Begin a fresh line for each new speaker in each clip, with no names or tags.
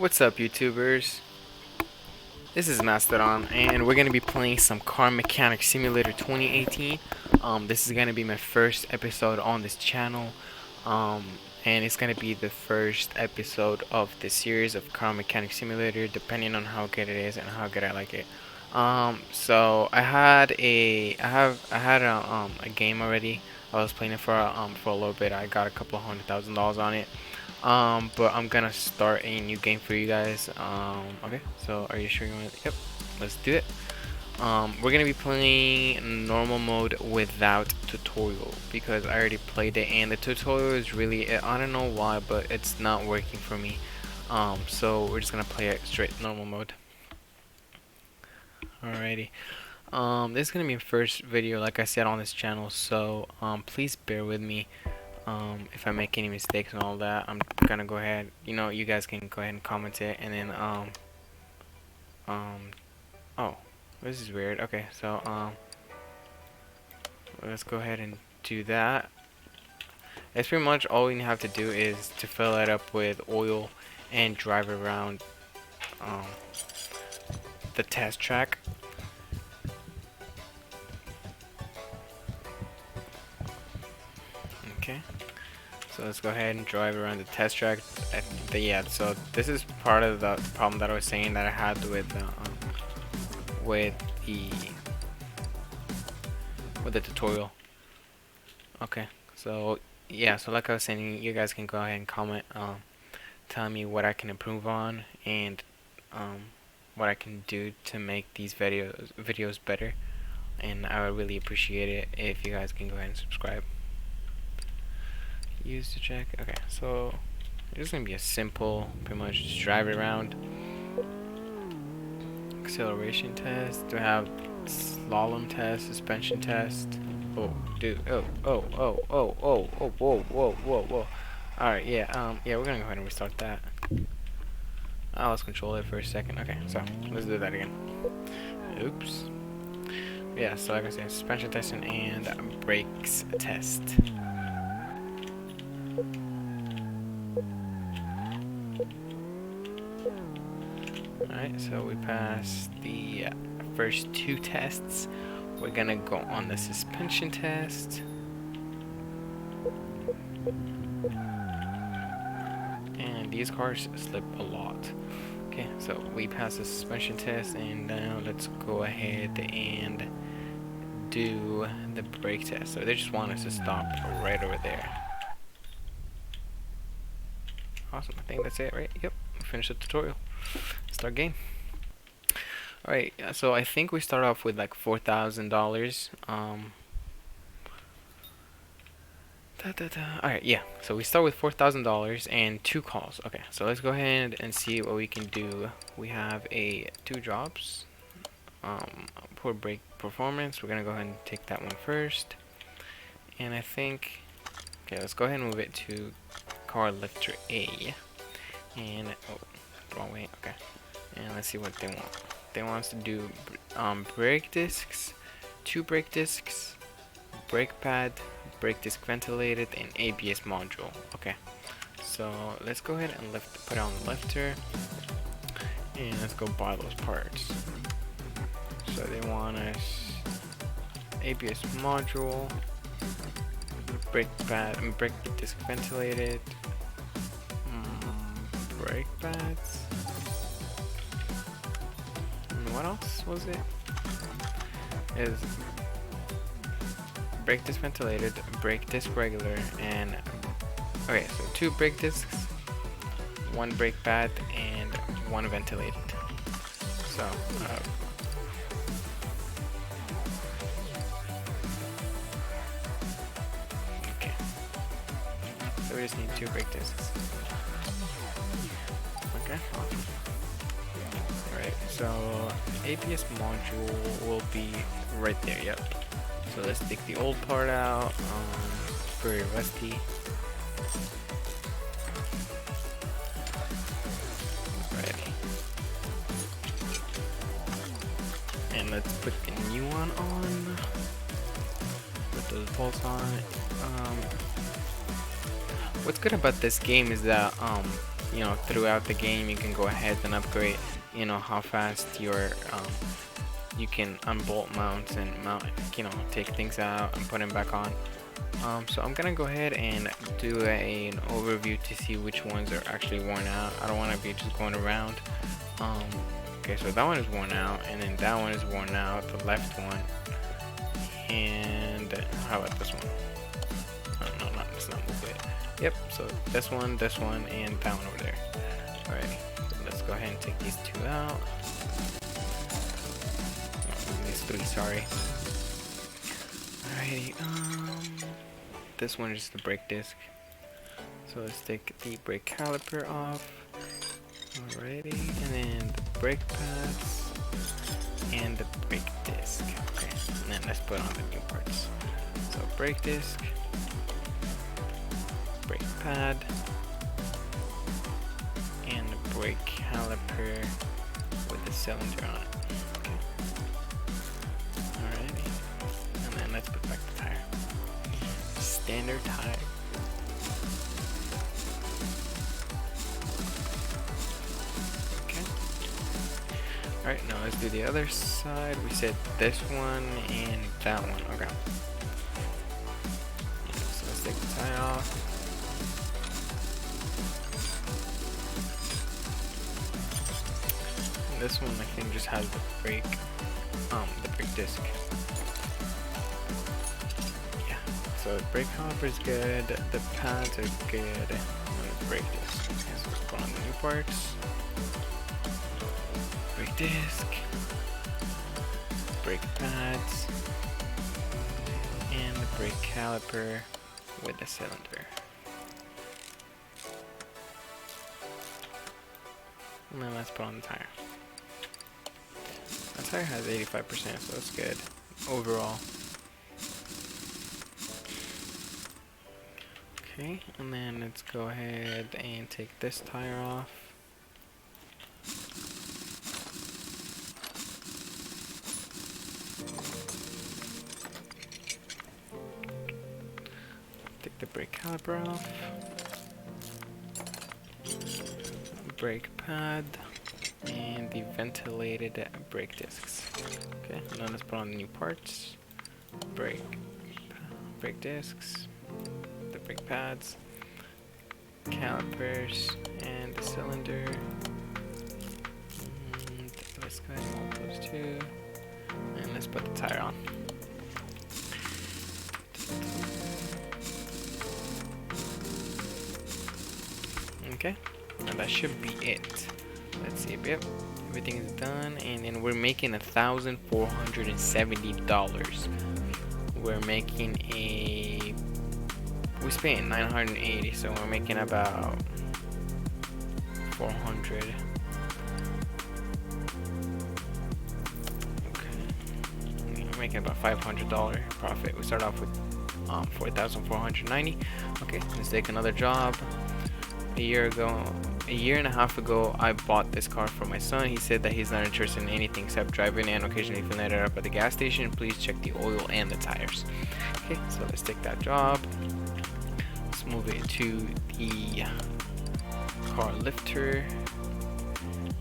What's up, YouTubers? This is Mastodon, and we're gonna be playing some Car Mechanic Simulator 2018. This is gonna be my first episode on this channel, and it's gonna be the first episode of the series of Car Mechanic Simulator, depending on how good it is and how good I like it. So I had a game already. I was playing it for a little bit. I got a couple of $100,000 on it. But I'm gonna start a new game for you guys. Okay, so are you sure you want to? Yep, let's do it. We're gonna be playing normal mode without tutorial because I already played it and the tutorial is really, I don't know why, but it's not working for me. So we're just gonna play it straight normal mode. Alrighty. This is gonna be my first video, like I said, on this channel, so please bear with me. If I make any mistakes and all that, I'm gonna go ahead, you guys can go ahead and comment it, and then oh, this is weird. Okay, so let's go ahead and do that. That's pretty much all you have to do, is to fill it up with oil and drive around um, the test track. Okay, so let's go ahead and drive around the test track. Yeah, so this is part of the problem that I was saying that I had with the tutorial. Okay, so yeah, so like I was saying, you guys can go ahead and comment, tell me what I can improve on, and what I can do to make these videos better, and I would really appreciate it if you guys can go ahead and subscribe. Use to check. Okay, so it's gonna be a simple, pretty much just drive it around. Acceleration test. Do I have slalom test, suspension test? Oh, dude. Oh. Whoa. Alright, yeah, yeah, we're gonna go ahead and restart that. I lost control it for a second. Okay, so let's do that again. Oops. Yeah, so like I said, suspension testing and brakes test. Alright, so we passed the first two tests. We're gonna go on the suspension test. And these cars slip a lot. Okay, so we passed the suspension test, and now let's go ahead and do the brake test. So they just want us to stop right over there. Awesome, I think that's it, right? Yep, we finished the tutorial. Start game. Alright, so I think we start off with like $4,000. Alright, yeah, so we start with $4,000 and 2 calls. Okay, so let's go ahead and see what we can do. We have 2 jobs. Poor brake performance. We're gonna go ahead and take that one first. And I think, okay, let's go ahead and move it to car lifter A. And, oh, wrong way, okay. And let's see what they want. They want us to do brake discs, 2 brake discs, brake pad, brake disc ventilated, and ABS module. Okay, so let's go ahead and put it on the lifter, and let's go buy those parts. So they want us ABS module, brake pad, and brake disc ventilated, brake pads. What else was it? Is brake disc ventilated, brake disc regular, and okay, so 2 brake discs, 1 brake pad, and 1 ventilated. So okay, so we just need 2 brake discs. Okay, awesome. Alright, so ABS module will be right there, yep. So let's take the old part out, it's very rusty. Alrighty. And let's put the new one on. Put those bolts on. What's good about this game is that you know, throughout the game you can go ahead and upgrade, you know, how fast your you can unbolt mounts and mount, you know, take things out and put them back on. So I'm gonna go ahead and do an overview to see which ones are actually worn out. I don't want to be just going around. Okay, so that one is worn out, and then that one is worn out, the left one. And how about this one? Oh, no, let's not move it. Yep, so this one, and that one over there. Alrighty, so let's go ahead and take these two out. These three, sorry. Alrighty, this one is the brake disc. So let's take the brake caliper off. Alrighty, and then the brake pads and the brake disc. Okay, and then let's put on the new parts. So brake disc, brake pad, and the brake caliper with the cylinder on it. Okay. Alrighty, and then let's put back the tire. Standard tire. Alright, now let's do the other side. We said this one and that one. Okay. So let's take the tire off. And this one I think just has the brake disc. Yeah. So the brake caliper is good, the pads are good, and the brake disc. Okay, so let's put on the new parts. Brake disc, brake pads, and the brake caliper with the cylinder. And then let's put on the tire. The tire has 85%, so that's good overall. Okay, and then let's go ahead and take this tire off. Take the brake caliper off, brake pad, and the ventilated brake discs. Okay, now let's put on the new parts. Brake discs, the brake pads, calipers, and the cylinder. And let's go ahead and move those two, and let's put the tire on. Okay, and that should be it. Let's see. Yep, everything is done, and then we're making $1,470. We're making we spent 980, so we're making about 400. Okay, we're making about $500 profit. We start off with 4,490. Okay, let's take another job. A year and a half ago, I bought this car for my son. He said that he's not interested in anything except driving and occasionally filling it up at the gas station. Please check the oil and the tires. Okay, so let's take that job. Let's move it to the car lifter,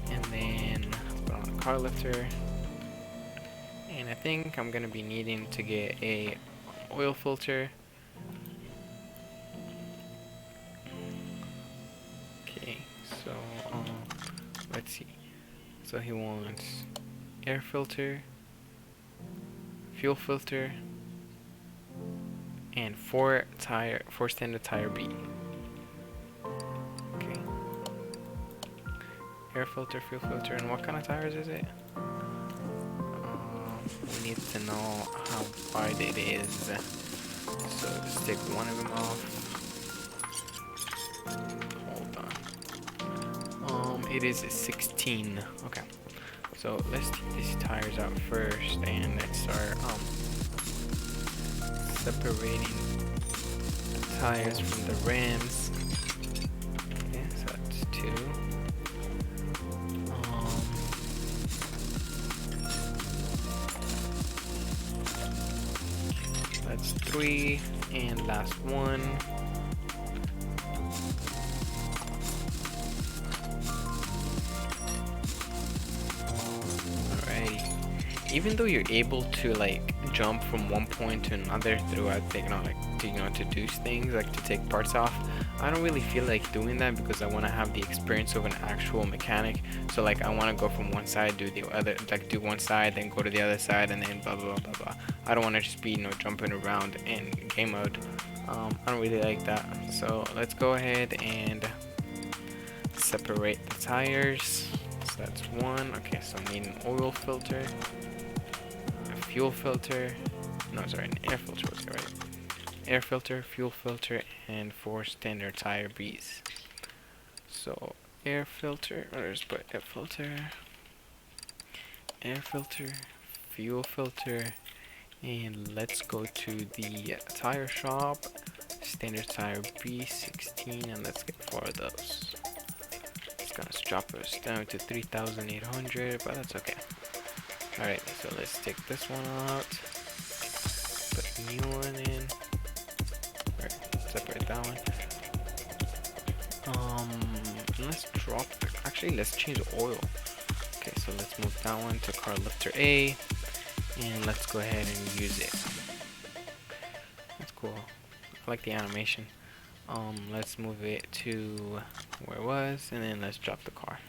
and then put on the car lifter. And I think I'm gonna be needing to get a oil filter. So let's see. So he wants air filter, fuel filter, and four standard tire B. Okay. Air filter, fuel filter, and what kind of tires is it? We need to know how wide it is. So let's take one of them off. It is 16. Okay, so let's take these tires out first, and let's start separating the tires from the rims. Okay, so that's 2. That's 3, and last one. even though you're able to like jump from one point to another throughout the, to do things like to take parts off, I don't really feel like doing that because I want to have the experience of an actual mechanic. So like I want to go from one side, do the other, like do one side, then go to the other side, and then blah blah blah blah blah. I don't want to just be jumping around in game mode. I don't really like that. So let's go ahead and separate the tires. So that's one. Okay, so I need an oil filter, a fuel filter. No, sorry, an air filter. Was it right? Air filter, fuel filter, and 4 standard tire bees. So air filter, or just put air filter, fuel filter, and let's go to the tire shop. Standard tire B16, and let's get 4 of those. It's gonna drop us down to 3,800, but that's okay. Alright, so let's take this one out, put a new one in. Separate that one. Let's drop actually let's change the oil. Okay, so let's move that one to car lifter A, and let's go ahead and use it. That's cool. I like the animation. Let's move it to where it was, and then let's drop the car.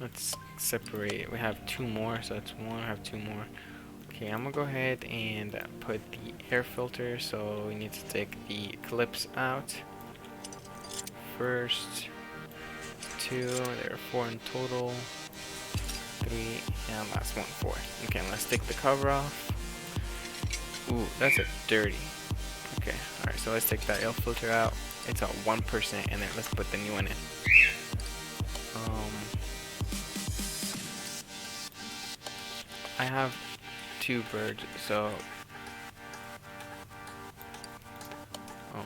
Let's separate. We have 2 more, so that's 1. I have 2 more. Okay, I'm gonna go ahead and put the air filter, so we need to take the clips out first. 2, there are 4 in total. 3, and last one, 4. Okay, let's take the cover off. Ooh, that's a dirty. Okay, alright, so let's take that air filter out. It's at 1%, and then let's put the new one in. I have 2 birds, so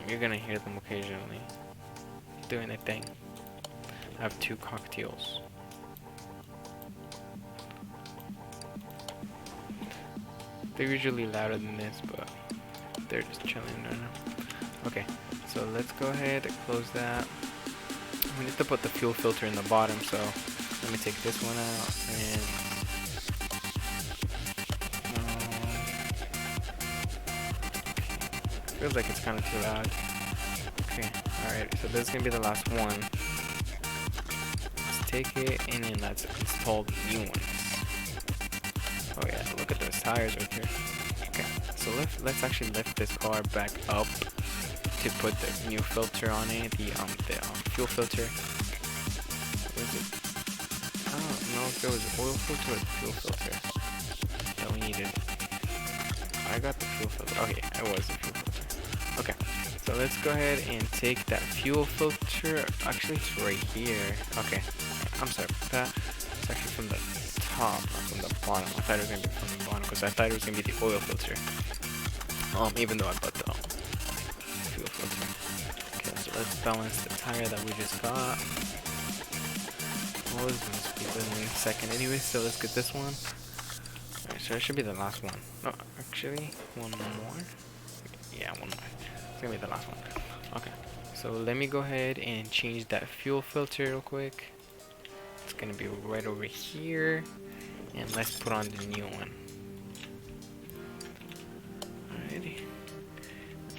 you're gonna hear them occasionally doing a thing. I have 2 cocktails. They're usually louder than this, but they're just chilling right now. Okay, so let's go ahead and close that. We need to put the fuel filter in the bottom, so let me take this one out and feels like it's kind of too loud. Okay, alright, so this is gonna be the last one. Let's take it and then let's install the new ones. Oh yeah, look at those tires right here. Okay, so let's actually lift this car back up to put the new filter on it, the fuel filter. What is it? I don't know if there was oil filter or fuel filter that we needed. I got the fuel filter. Okay, it was the fuel filter. Okay, so let's go ahead and take that fuel filter. Actually, it's right here. Okay, I'm sorry about that. It's actually from the top, not from the bottom. I thought it was gonna be from the bottom because I thought it was gonna be the oil filter. Even though I bought the fuel filter. Okay, so let's balance the tire that we just got. Oh, this is gonna be good in a second anyway, so let's get this one. Alright, so it should be the last one. No, actually, one more. Yeah, one more. It's gonna be the last one. Okay, so let me go ahead and change that fuel filter real quick. It's gonna be right over here, and let's put on the new one. Alrighty,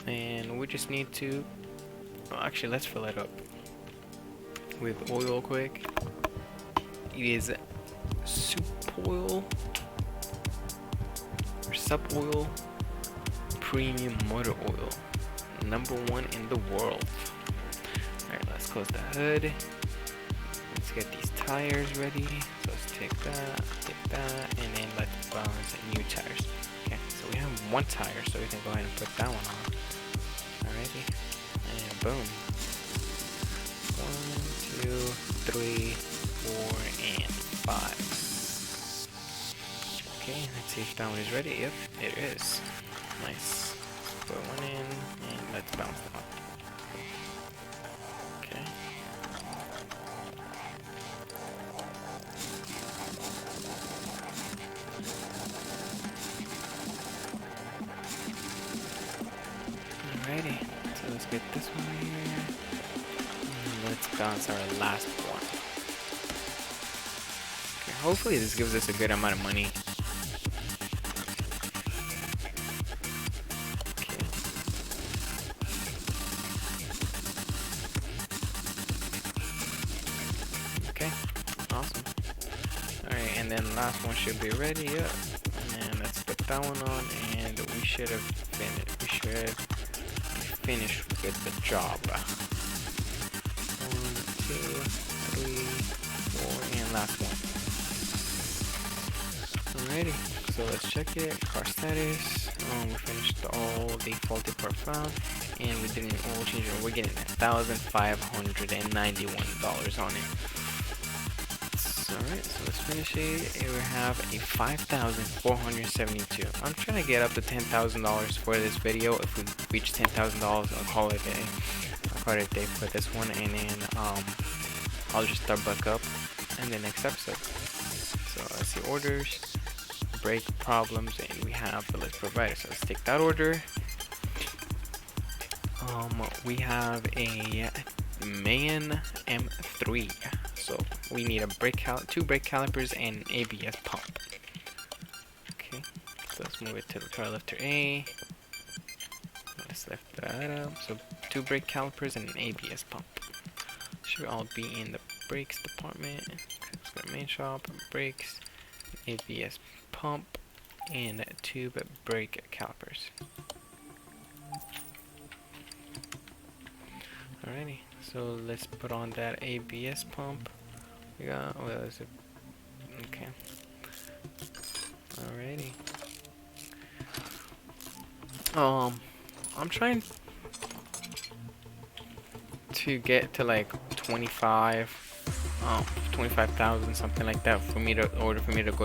and we just need to. Well, actually, let's fill it up with oil real quick. It is soup oil or sup oil. Premium motor oil, #1 in the world. Alright, let's close the hood. Let's get these tires ready. So let's take that, and then let's balance the new tires. Okay, so we have 1 tire, so we can go ahead and put that one on. Alrighty, and boom. 1, 2, 3, 4, and 5. Okay, let's see if that one is ready. Yep, it is. Nice. Put one in, and let's bounce them up. Okay. Alrighty, so let's get this one here. And let's bounce our last one. hopefully this gives us a good amount of money. Okay, awesome. Alright, and then last one should be ready. Yep. And let's put that one on, and we should have finished. We should be finished with the job. 1, 2, 3, 4, and last one. Alrighty, so let's check it. Car status. We finished all the faulty part found, and we did an oil change, and we're getting $1,591 on it. Alright, so let's finish it. We have a $5,472. I'm trying to get up to $10,000 for this video. If we reach $10,000, I'll call it a day. I'll call it a day for this one, and then I'll just start back up in the next episode. So let's see, orders, brake problems, and we have the list provided. So let's take that order. We have a Mayan M3. So we need a two brake calipers and an ABS pump. Okay, so let's move it to the car lifter A. Let's lift that up. So 2 brake calipers and an ABS pump. Should all be in the brakes department. Let's go to main shop, brakes, ABS pump, and 2 brake calipers. Alrighty, so let's put on that ABS pump. We got, well, is it, okay. Alrighty. I'm trying to get to like 25,000, something like that, for me to go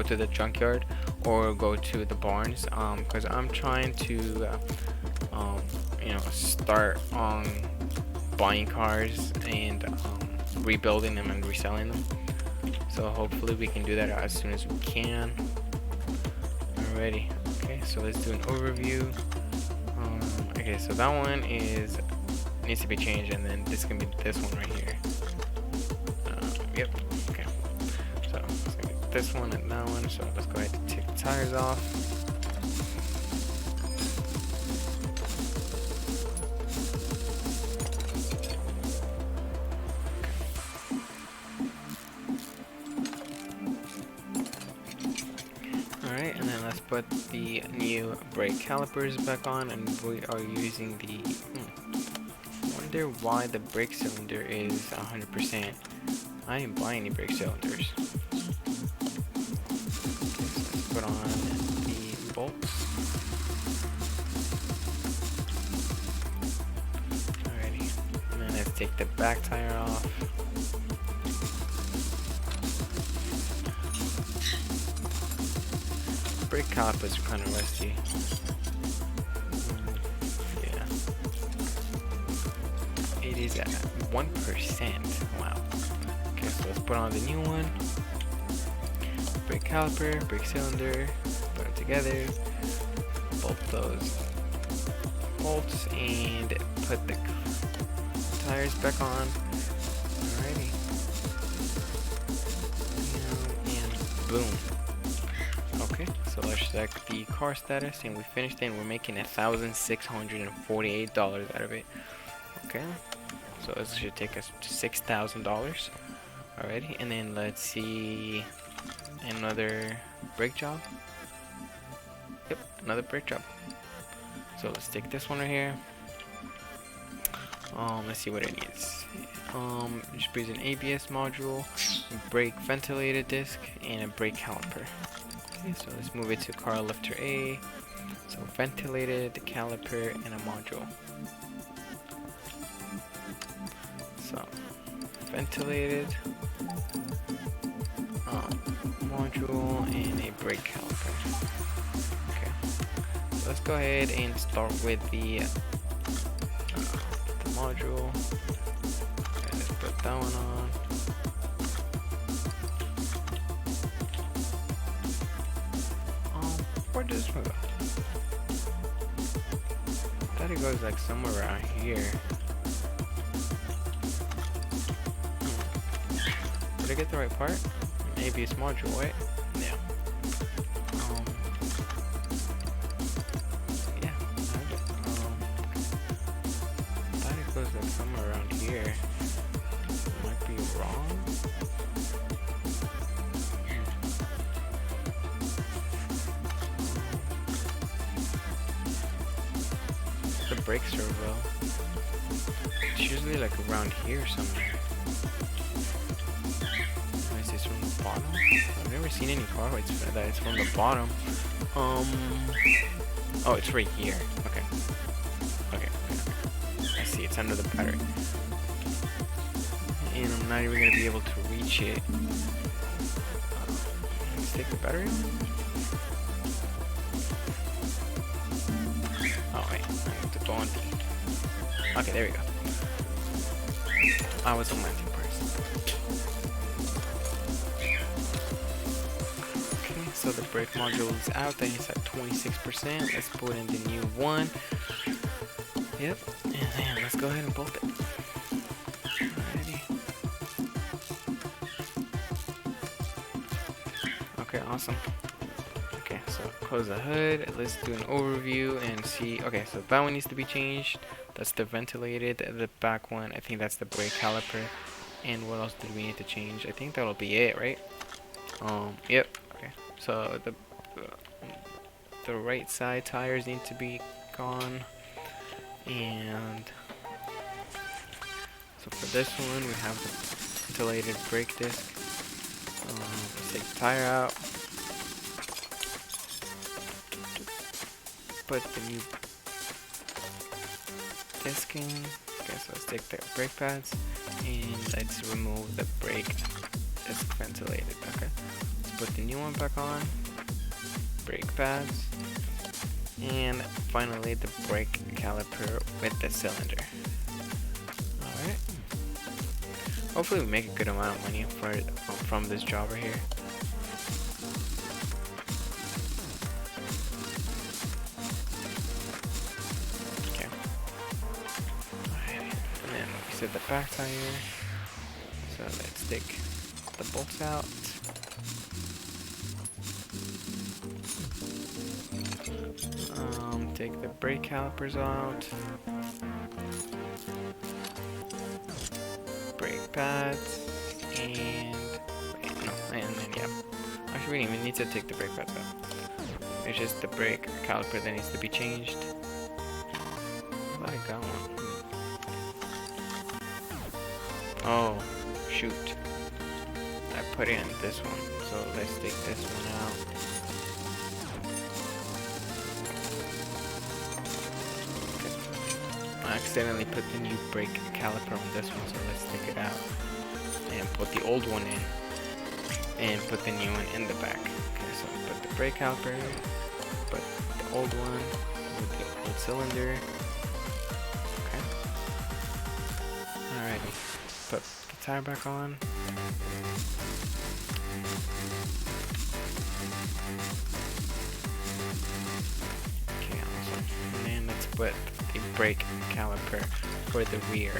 to the junkyard or go to the barns, because I'm trying to you know, start on buying cars and rebuilding them and reselling them. So hopefully we can do that as soon as we can. Alrighty, okay, so let's do an overview. Okay, so that one needs to be changed, and then this is gonna be this one right here. Yep, okay, so it's gonna be this one and that one. So let's go ahead and take the tires off. And then let's put the new brake calipers back on, and we are using the I wonder why the brake cylinder is 100%. I didn't buy any brake cylinders. Okay, so let's put on the bolts. Alrighty, and then let's take the back tire off. Brake calipers are kind of rusty. Yeah. It is at 1%. Wow. Okay, so let's put on the new one. Brake caliper, brake cylinder, put them together. Bolt those bolts and put the tires back on. Alrighty. And boom. Okay, so let's check the car status, and we finished it, and we're making $1,648 out of it. Okay, so this should take us to $6,000 already. And then let's see another brake job. Yep, another brake job. So let's take this one right here. Let's see what it needs. Just brings an ABS module, brake ventilator disc, and a brake caliper. Okay, so let's move it to car lifter A. So ventilated, the caliper, and a module. So ventilated, module, and a brake caliper. Okay, so let's go ahead and start with the module. Okay, let's put that one on. Where does this one go? I thought it goes like somewhere around here. Did I get the right part? ABS module, right? Yeah. Um, yeah. Thought it was like somewhere around here. Might be wrong. The brake servo. It's usually like around here somewhere. Is this from the bottom? I've never seen any car lights for that. It's from the bottom. Oh, it's right here. Okay. Okay. I see. It's under the battery. And I'm not even gonna be able to reach it. Let's take the battery out. Oh wait, I have to go on D. Okay, there we go. I was on my team first. Okay, so the brake module is out. Then it's at 26%. Let's put in the new one. Yep, and then let's go ahead and bolt it. Alrighty. Okay, awesome. Okay, so close the hood. Let's do an overview and see. Okay, so that one needs to be changed. That's the ventilated. The back one, I think that's the brake caliper. And what else did we need to change? I think that'll be it, right? Yep. Okay. So the right side tires need to be gone. And so for this one, we have the ventilated brake disc. Let's take the tire out. Put the new disc in. Okay, so let's take the brake pads and let's remove the brake disc ventilated. Okay, let's put the new one back on. Brake pads. And finally the brake caliper with the cylinder. Alright. Hopefully we make a good amount of money from this job right here. Okay. Alright. And then we set the back tire. So let's take the bolts out. Take the brake calipers out. Brake pads. And wait, no, and then yeah. Actually, we don't even need to take the brake pads out. It's just the brake caliper that needs to be changed. I thought I got one. Oh, shoot. I put in this one. So let's take this one out. I accidentally put the new brake caliper on this one, so let's take it out and put the old one in and put the new one in the back. Okay, so put the brake caliper, put the old one with the old cylinder. Okay. Alrighty, put the tire back on. Okay, awesome. And then let's put the brake caliper for the rear.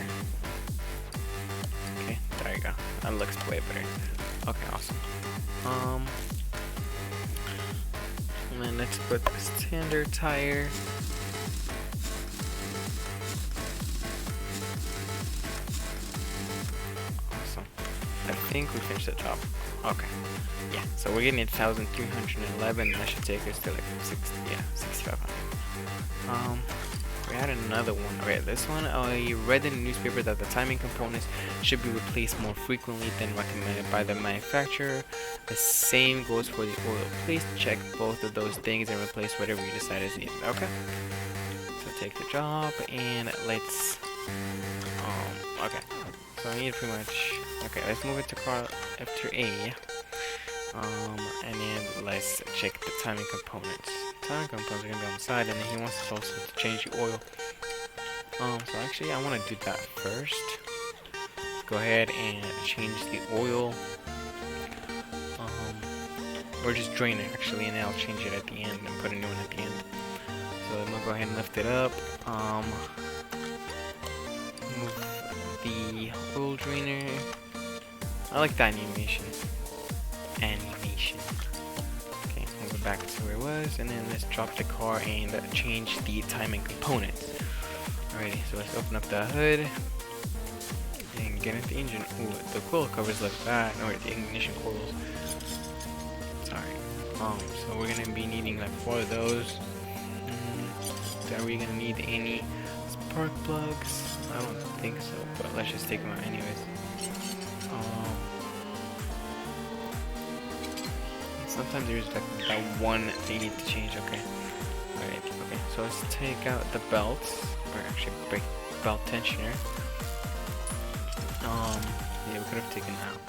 Okay, there you go. That looks way better. Okay, awesome. And then let's put the standard tire. Awesome. I think we finished the job. Okay. Yeah, so we're getting 1,311. That should take us to like 6,500. We had another one. Okay, this one, I read in the newspaper that the timing components should be replaced more frequently than recommended by the manufacturer. The same goes for the oil. Please check both of those things and replace whatever you decide is needed. Okay. So take the job and let's. Okay. So I need pretty much. Okay, let's move it to car after A. And then let's check the timing components. Timing components are gonna be on the side, and then he wants us also to change the oil. So actually I want to do that first. Go ahead and change the oil. Or just drain it actually, and then I'll change it at the end and put a new one at the end. So I'm gonna go ahead and lift it up. Move the oil drainer. I like that animation. animation. Okay, we'll go back to where it was, and then let's drop the car and change the timing components. Alrighty, so let's open up the hood and get into the engine. Ooh, the coil covers look bad. Or the ignition coils. Sorry. So we're gonna be needing like 4 of those. Are we gonna need any spark plugs? I don't think so, but let's just take them out anyways. Sometimes there's like that one that you need to change. Okay. Alright, okay. So let's take out the belts, or actually break belt tensioner. Yeah, we could have taken out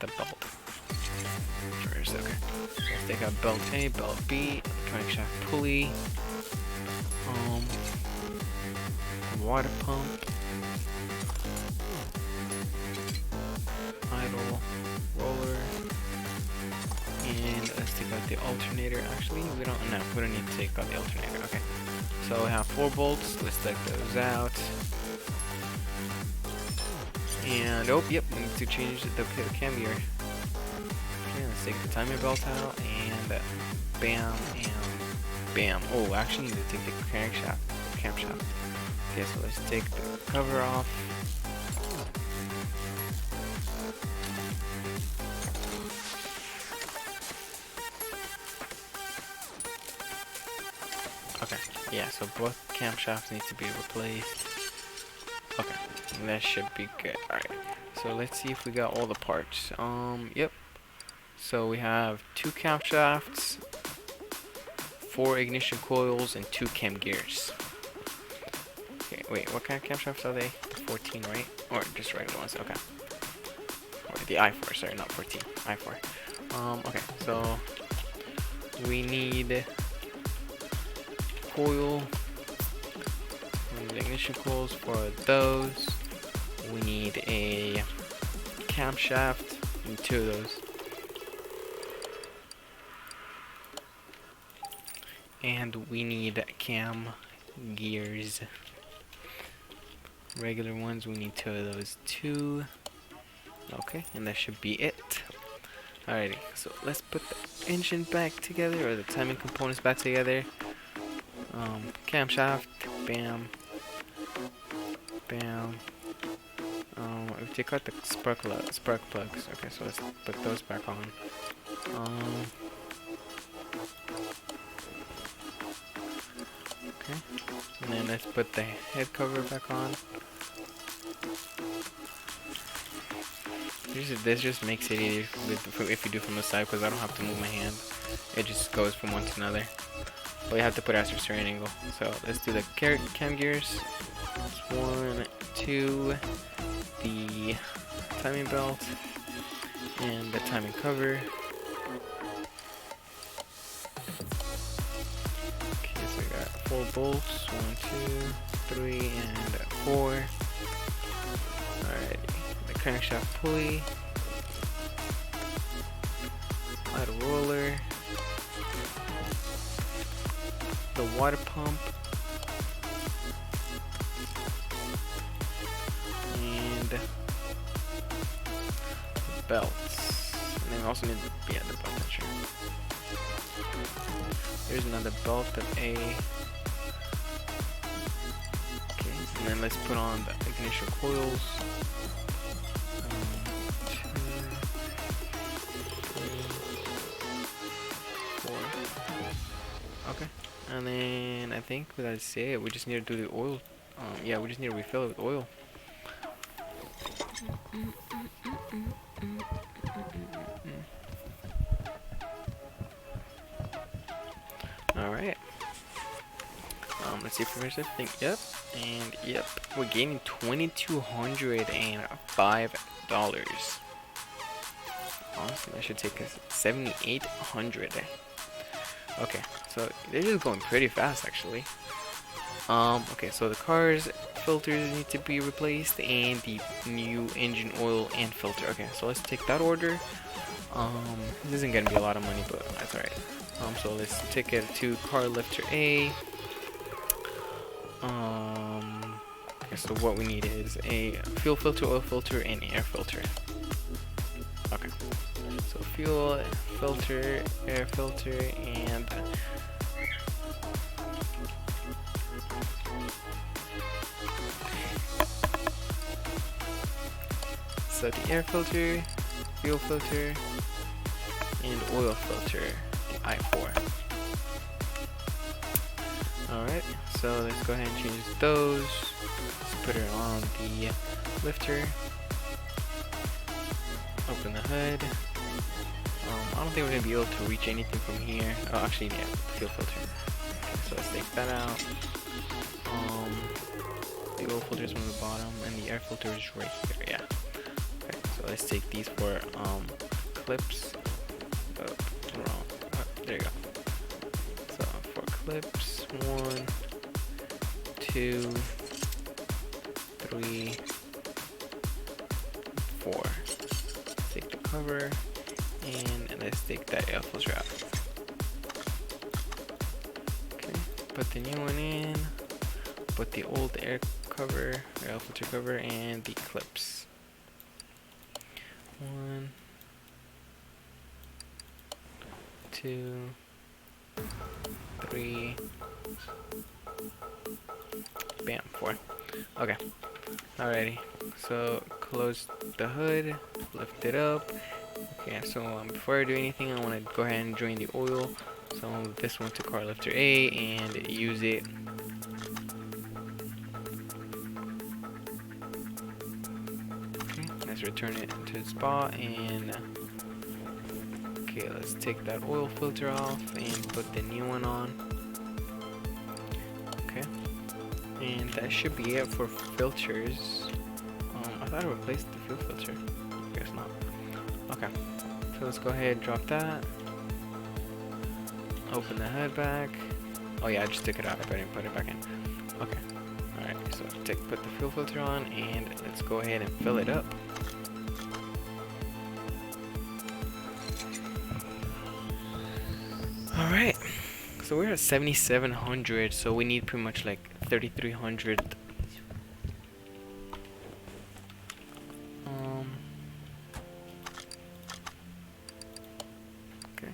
the belt first. Okay. So let's take out belt A, belt B, crankshaft pulley, water pump, idle roller, and let's take out the alternator. Actually, we don't need to take out the alternator. Okay, so we have 4 bolts. Let's take those out. And oh, yep, we need to change the cam gear. Okay, let's take the timing belt out, and bam, and bam. Oh, actually, need to take the camshaft. Okay, so let's take the cover off. Okay, yeah, so both camshafts need to be replaced. Okay, that should be good. Alright, so let's see if we got all the parts. Yep. So we have 2 camshafts, 4 ignition coils, and 2 cam gears. Okay, wait, what kind of camshafts are they? 14, right? Or just regular ones? Okay. Or the i4, sorry, not 14. i4. Okay, so we need coil. We need ignition coils for those. We need a camshaft and 2 of those. And we need cam gears. Regular ones, we need 2 of those too. Okay, and that should be it. Alrighty, so let's put the engine back together, or the timing components back together. Camshaft, bam, bam. We take out the spark plugs. Okay, so let's put those back on. Okay, and then let's put the head cover back on. This just makes it easier if you do from the side, because I don't have to move my hand. It just goes from one to another. But you have to put it at a certain angle. So let's do the cam gears. 1, 2, the timing belt, and the timing cover. Okay, so we got 4 bolts. 1, 2, 3, and 4. Alright, the crankshaft pulley, idle roller, the water pump, and the belts. And then we also need the belt tensioner. There's another belt of A. Okay, and then let's put on the ignition coils. 2, 3, 4. Okay, and then I think that's it. We just need to do the oil. Yeah, we just need to refill it with oil. Alright. Let's see if we finished everything. Yep. And yep. We're gaining $2,205. Honestly, that should take us 7,800. Okay, so they're just going pretty fast actually. Okay, so the car's filters need to be replaced, and the new engine oil and filter. Okay, so let's take that order. This isn't gonna be a lot of money, but that's alright. So let's take it to car lifter A. Okay, so what we need is a fuel filter, oil filter, and air filter. Okay. So fuel filter, air filter, and so the air filter, fuel filter, and oil filter, the I4. Alright, so let's go ahead and change those. Let's put it on the lifter. Open the hood. I don't think we're going to be able to reach anything from here. Oh, actually, yeah, fuel filter. Okay, so let's take that out. The oil filter is on the bottom, and the air filter is right here, yeah. Okay, so let's take these for clips. Oh, wrong. Oh, there you go. So for clips, 1, 2, 3, 4. Take the cover, and let's take that air filter out. Okay, put the new one in. Put the old air cover, air filter cover, and the clips. 1, 2, 3, bam, 4. Okay, alrighty. So close the hood, lift it up. Okay, so before I do anything, I want to go ahead and join the oil. So I'll move this one to car lifter A and use it. Okay, let's return it to its spot, and okay, let's take that oil filter off and put the new one on. Okay, and that should be it for filters. I thought I replaced the fuel filter. I guess not. Okay, so let's go ahead and drop that. Open the hood back. Oh yeah, I just took it out. I didn't put it back in. Okay. Alright, so put the fuel filter on, and let's go ahead and fill it up. Alright, so we're at 7,700, so we need pretty much like 3,300. Okay.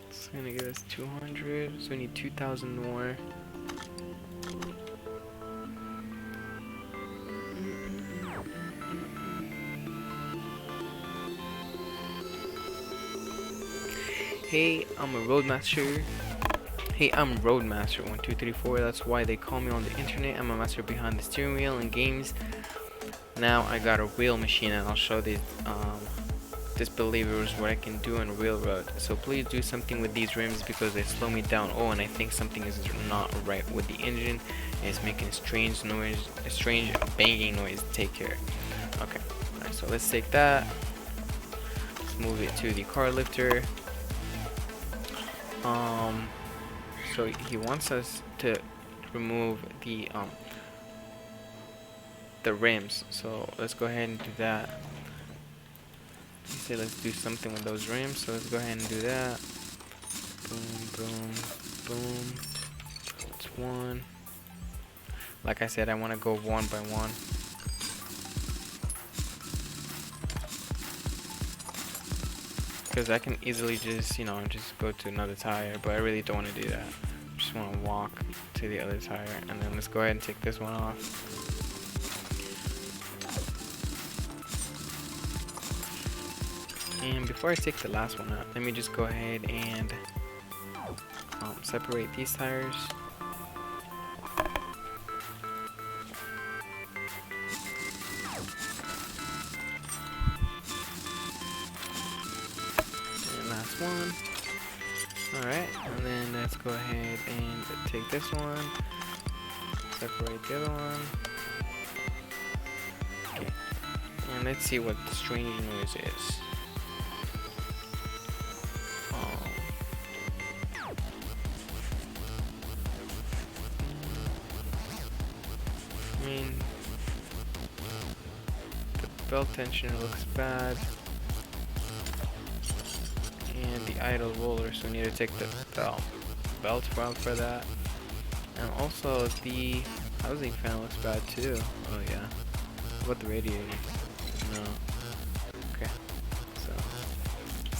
It's gonna give us 200, so we need 2,000 more. Hey, I'm a Roadmaster. Hey, I'm Roadmaster1234. That's why they call me on the internet. I'm a master behind the steering wheel in games. Now I got a real machine, and I'll show the disbelievers what I can do on a real road. So please do something with these rims because they slow me down. Oh, and I think something is not right with the engine. It's making a strange noise, a strange banging noise. Take care. Okay. Alright, so let's take that. Let's move it to the car lifter. So he wants us to remove the rims. So let's go ahead and do that. He said let's do something with those rims. So let's go ahead and do that. Boom, boom, boom. That's one. Like I said, I want to go one by one. Because I can easily just, just go to another tire, but I really don't want to do that. I just want to walk to the other tire, and then let's go ahead and take this one off. And before I take the last one out, let me just go ahead and separate these tires. One. Alright, and then let's go ahead and take this one, separate the other one. Okay, and let's see what the strange noise is. I mean, the belt tension looks bad. And the idle roller, so we need to take the belt out for that. And also the housing fan looks bad too. Oh yeah. What about the radiator? No. Okay. So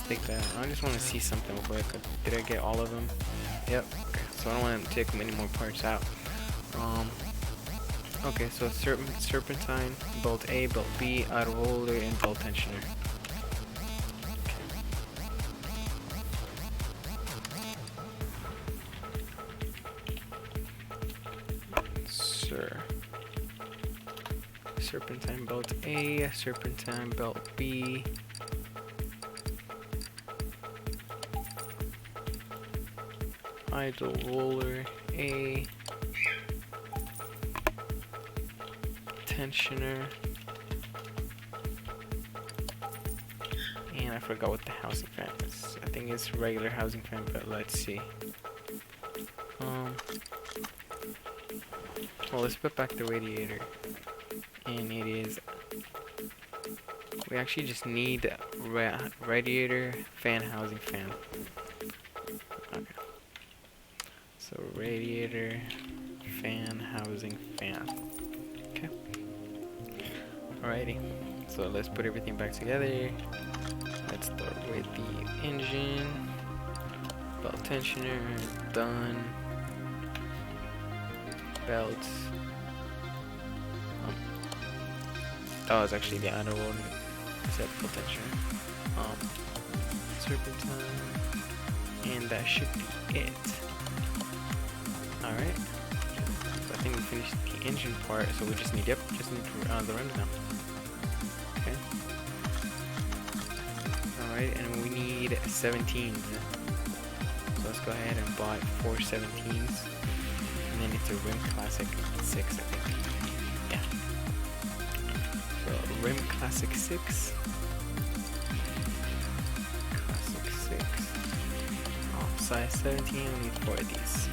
take that. I just want to see something quick. Did I get all of them? Yep. Okay. So I don't want to take many more parts out. Okay, so serpentine, belt A, belt B, auto roller, and belt tensioner. Serpentine belt A, serpentine belt B. Idle roller A. Tensioner. And I forgot what the housing fan is. I think it's regular housing fan, but let's see. Well, let's put back the radiator. And it is, we actually just need radiator, fan, housing fan. Okay. So radiator, fan, housing fan. Okay. Alrighty. So let's put everything back together. Let's start with the engine. Belt tensioner, done. Belts. Oh, it's actually the outer one. Except belt tensioner. Serpentine. And that should be it. Alright. So I think we finished the engine part, so we just need, the rims now. Okay. Alright, and we need 17s. So let's go ahead and buy 4 17s. And then it's a Rim Classic 6, I think. Yeah. So Rim Classic 6. Classic 6. Size 17, we need 4 of these.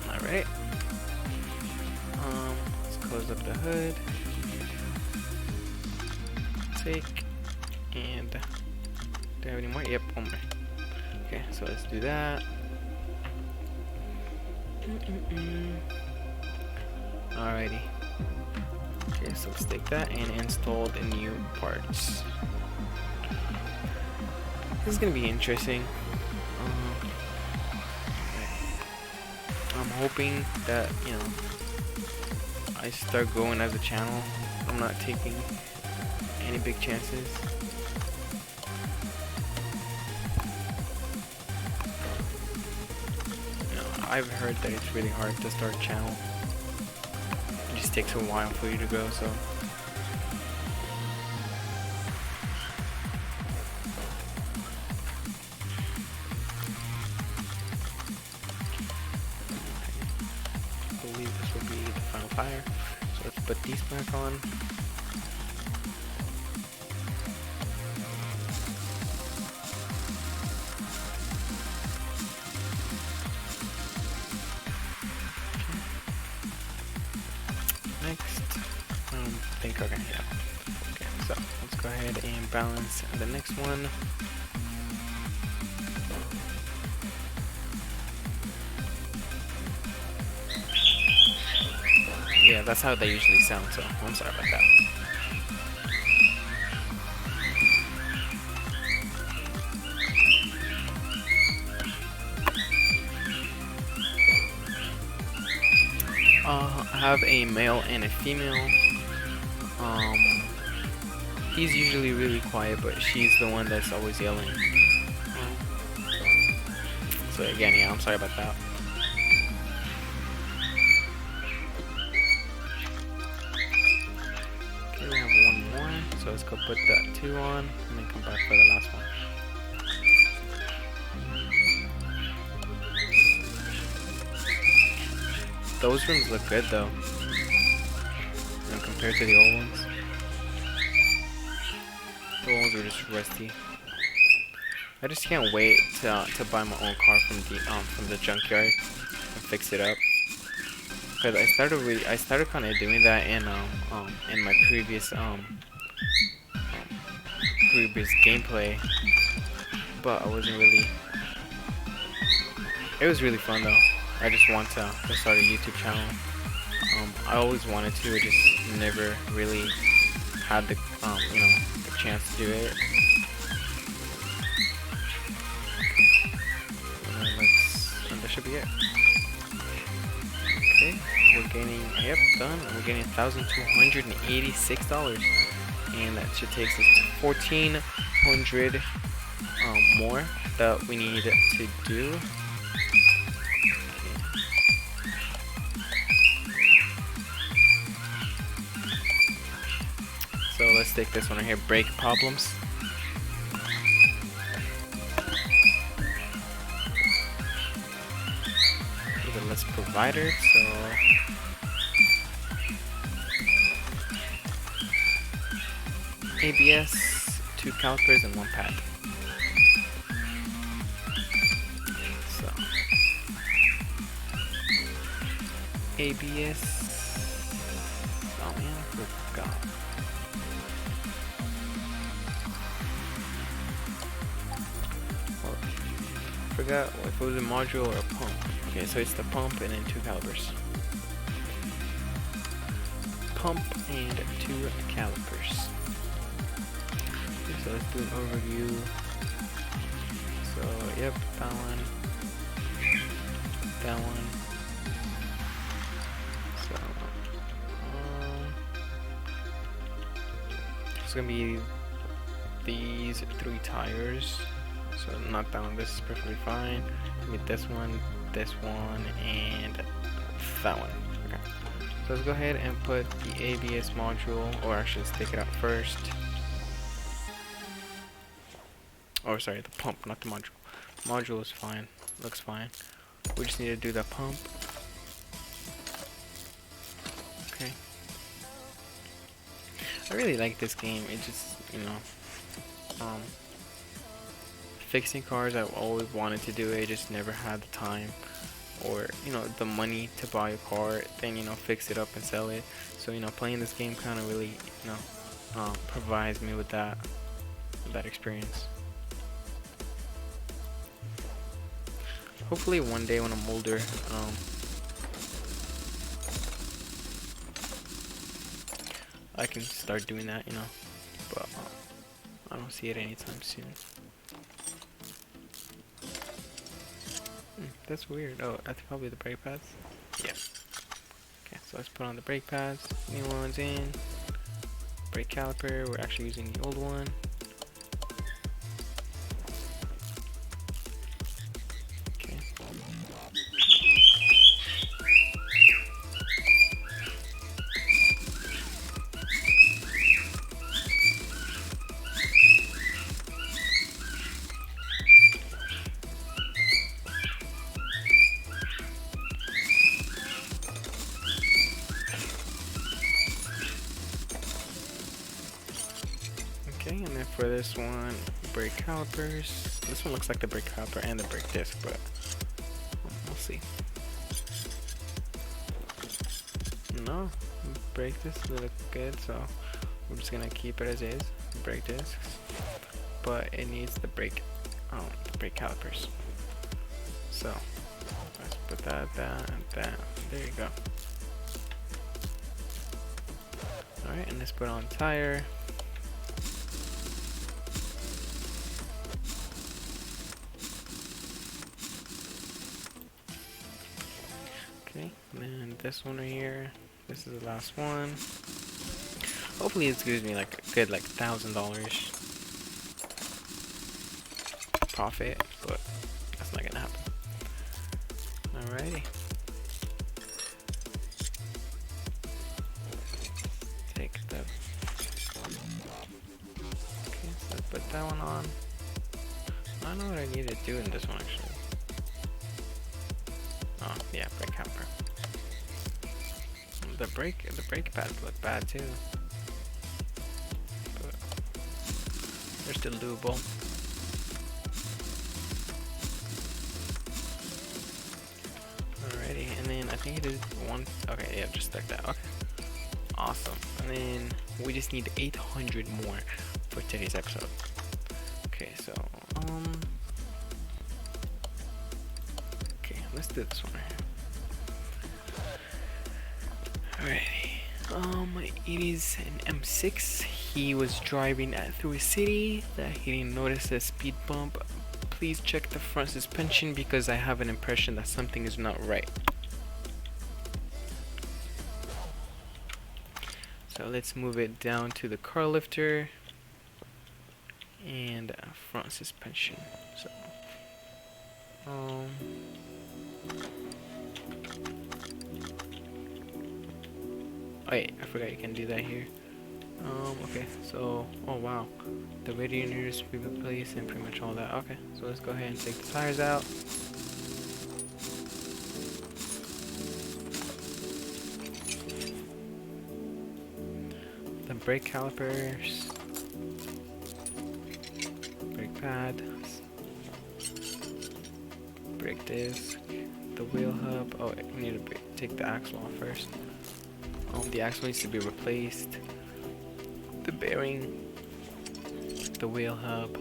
Alright. Let's close up the hood. Take. And do I have any more? Yep, one more. Okay, so let's do that. Alrighty. Okay, so let's take that and install the new parts. This is gonna be interesting. I'm hoping that, I start growing as a channel. I'm not taking any big chances. I've heard that it's really hard to start a channel. It just takes a while for you to grow, so. I believe this will be the final fire. So let's put these back on. Okay, yeah. Okay, so let's go ahead and balance the next one. Yeah, that's how they usually sound, so I'm sorry about that. I have a male and a female. He's usually really quiet, but she's the one that's always yelling. So again, yeah, I'm sorry about that. Okay, we have one more, so let's go put that 2 on, and then come back for the last one. Those rims look good though, compared to the old ones. The old ones were just rusty. I just can't wait to buy my own car from the junkyard and fix it up. Cause I started kind of doing that in my previous gameplay, but I wasn't really. It was really fun though. I just want to start a YouTube channel. I always wanted to, I just never really had the the chance to do it. should be it. Okay, we're getting, yep, done. We're getting $1,286, and that should take us to 1,400 more that we need to do. So let's take this one right here, brake problems. Let's provider, so ABS, 2 calipers and 1 pad. So ABS, oh man, I forgot if it was a module or a pump. Okay, so it's the pump and then 2 calipers. Pump and 2 calipers. Okay, so let's do an overview. So, yep, that one. That one. So, it's gonna be these 3 tires. So not that one, this is perfectly fine. With this one, and that one. Okay. So let's go ahead and put the ABS module, or actually let's take it out first. Oh, sorry, the pump, not the module. Module is fine, looks fine. We just need to do the pump. Okay. I really like this game. It just, you know, fixing cars, I've always wanted to do it, just never had the time or, you know, the money to buy a car, then, you know, fix it up and sell it. So, you know, playing this game kind of really, you know, provides me with that experience. Hopefully one day when I'm older, I can start doing that, you know, but I don't see it anytime soon. That's weird. Oh, that's probably the brake pads. Yeah. Okay, so let's put on the brake pads. New ones in. Brake caliper. We're actually using the old one. Okay. Okay, and then for this one, brake calipers. This one looks like the brake caliper and the brake disc, but we'll see. No, brake discs look good, so we're just gonna keep it as is. Brake discs, but it needs the brake calipers. So let's put that. There you go. All right, and let's put on tire. Okay, and then this one right here. This is the last one. Hopefully this gives me like a good like $1,000 profit, but that's not gonna happen. Alrighty. Take the. Okay, so let's put that one on. I don't know what I need to do in this one actually. Oh yeah, brake caliper. The brake pads look bad too, but they're still doable. Alrighty, and then I think it is one. Okay, yeah, just like that. Okay, awesome. And then we just need 800 more for today's episode. Okay, so okay, let's do this one right here. Alrighty. It is an M6. He was driving through a city that he didn't notice a speed bump please check the front suspension because I have an impression that something is not right. So let's move it down to the car lifter and front suspension. So oh wait, I forgot you can do that here. Okay, so oh wow, the radiators we replaced and pretty much all that. Okay, so let's go ahead and take the tires out. The brake calipers, brake pad, brake disc, the wheel hub. Oh, we need to take the axle off first. The axle needs to be replaced. The bearing, the wheel hub,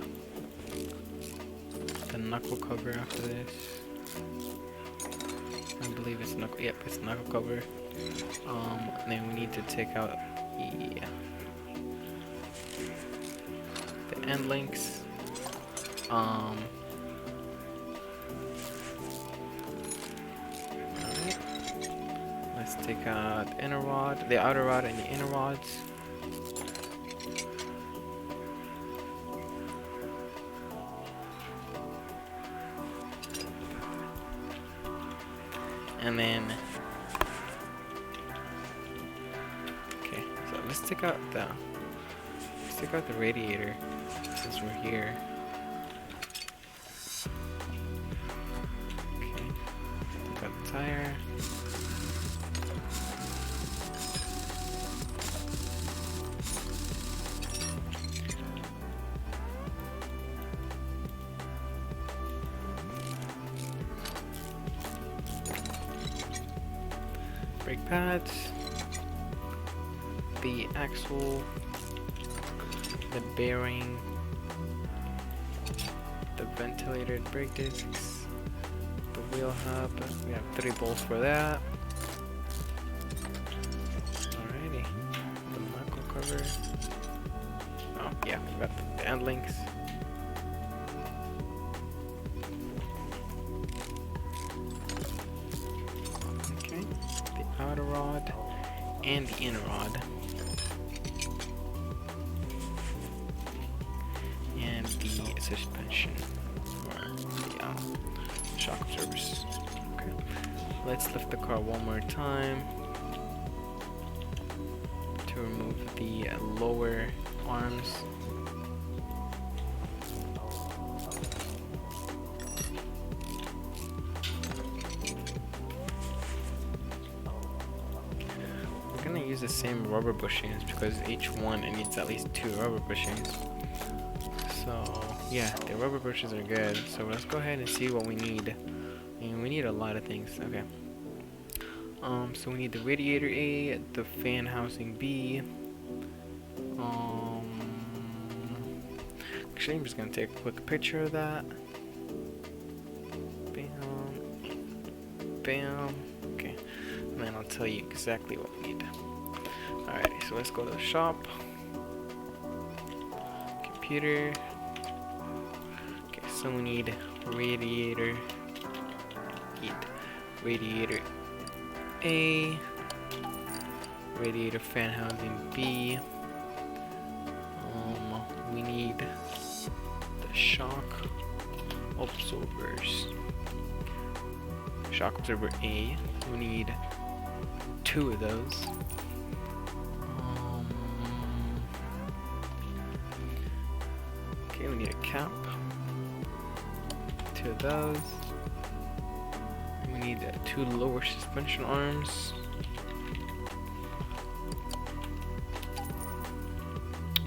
the knuckle cover after this. I believe it's knuckle. Yep, it's knuckle cover. Then we need to take out the end links. Alright. Let's take out the inner rod, the outer rod, and the inner rods. And then, okay, so let's take out the radiator since we're here. Okay, take out the tire. Brake pads, the axle, the bearing, the ventilated brake discs, the wheel hub. We have 3 bolts for that. Alrighty, the knuckle cover. Oh yeah, we got the end links. Outer rod and the inner rod, and the suspension or the shock absorbers. Okay, let's lift the car one more time to remove the lower arms. Use the same rubber bushings because each one it needs at least 2 rubber bushings. So yeah, the rubber bushes are good. So let's go ahead and see what we need. And we need a lot of things. Okay. So we need the radiator A, the fan housing B. Actually, I'm just gonna take a quick picture of that. Bam, bam. Okay, and then I'll tell you exactly what we need. Alright, so let's go to the shop. Computer. Okay, so we need radiator. Radiator A. Radiator fan housing B. We need the shock absorbers. Shock absorber A. We need 2 of those. Okay, we need a cap. 2 of those. We need 2 lower suspension arms.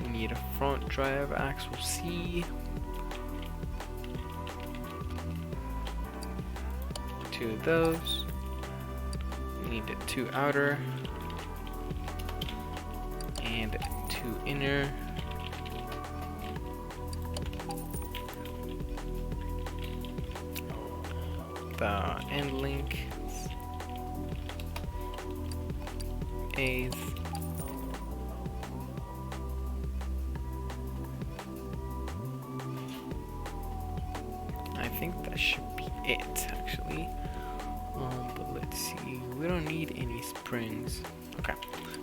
We need a front drive axle C. 2 of those. We need 2 outer and 2 inner. The end link A's. think that should be it actually. But let's see, we don't need any springs. Okay,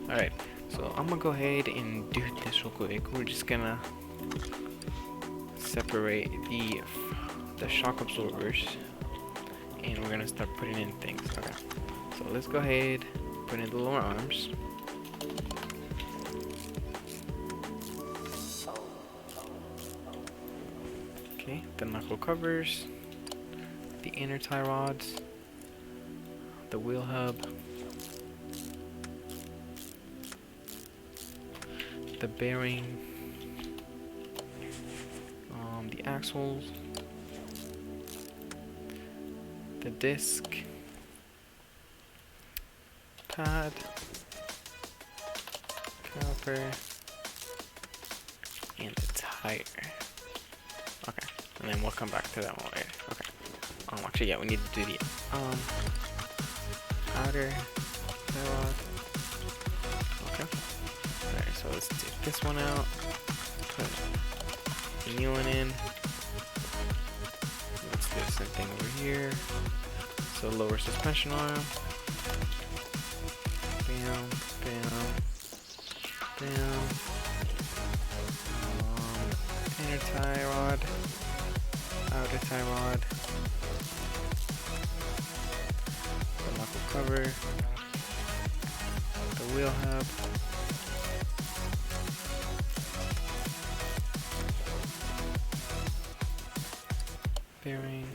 all right, so I'm gonna go ahead and do this real quick. We're just gonna separate the shock absorbers, and we're gonna start putting in things. Okay, so let's go ahead, put in the lower arms. Okay, the knuckle covers, the inner tie rods, the wheel hub, the bearing, the axles, the disc, pad, caliper, and the tire. Okay, and then we'll come back to that one later. Okay. Actually, yeah, we need to do the outer tie rod. Okay. Alright, so let's take this one out. Put the new one in. Let's do the same thing over here. So lower suspension arm. Bam, bam, bam. Inner tie rod. Outer tie rod. The knuckle cover. The wheel hub. Bearing.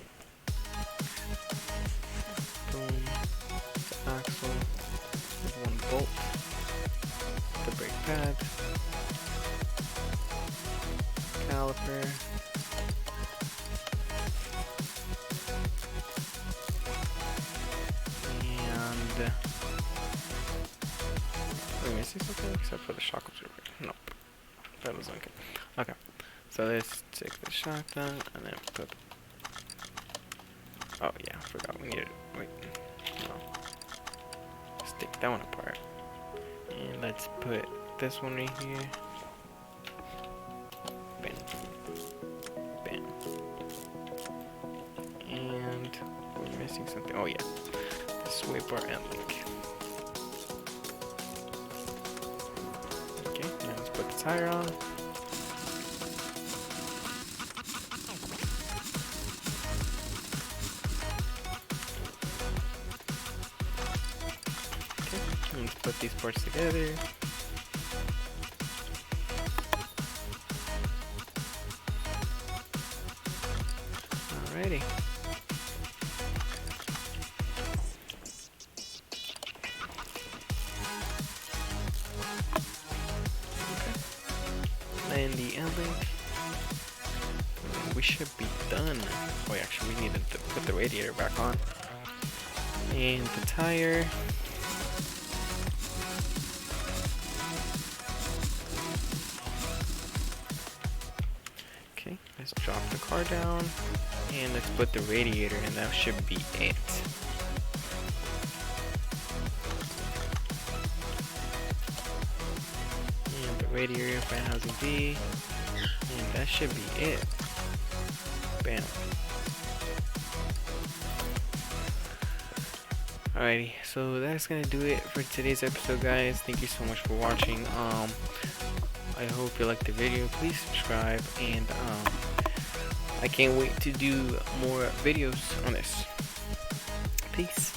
Boom. The axle. One bolt. The brake pad. Caliper. And are we missing something except for the shock absorber? Nope. That was okay. Okay. So let's take the shotgun and then put. Oh yeah, I forgot we needed. Wait. No. Let's take that one apart. And let's put this one right here. Bam. Bam. And we're missing something. Oh yeah. The sway bar end link. Okay, now let's put the tire on. Okay, let's put these parts together. Alrighty. And the end link. We should be done. Oh, actually, we need to put the radiator back on. And the tire. Okay, let's drop the car down. And let's put the radiator in. That should be it. And the radiator, fan housing B. And that should be it. Bam. Alrighty, so that's gonna do it for today's episode, guys. Thank you so much for watching. I hope you liked the video. Please subscribe, and I can't wait to do more videos on this. Peace.